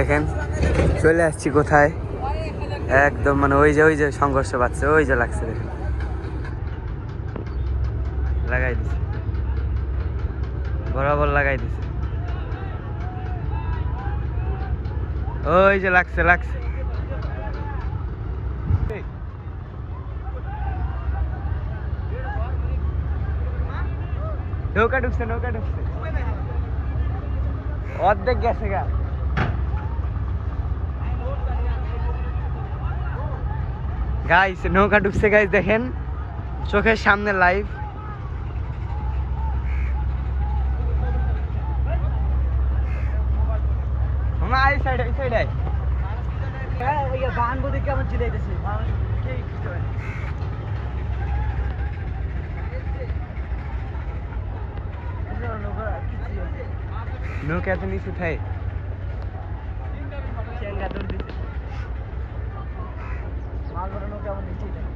দেখেন চলে আসছি কোথায়, একদম মানে ওই যে সংঘর্ষ পাচ্ছে, ওই যে লাগছে দেখেন, লাগাই দিছে, বরাবর লাগাই দিছে, ওই যে লাগছে লাগছে। নৌকা ঢুকছে অর্ধেক গেছে গা। গাইস নৌকা ঢুকছে গাইস, দেখেন চোখের সামনে লাইভ। এই সাইডে কেমন চিলাইতেছে নৌকা তো নিচে থাকে, মাছ বড় নৌকা আমার নিচেই থাকে।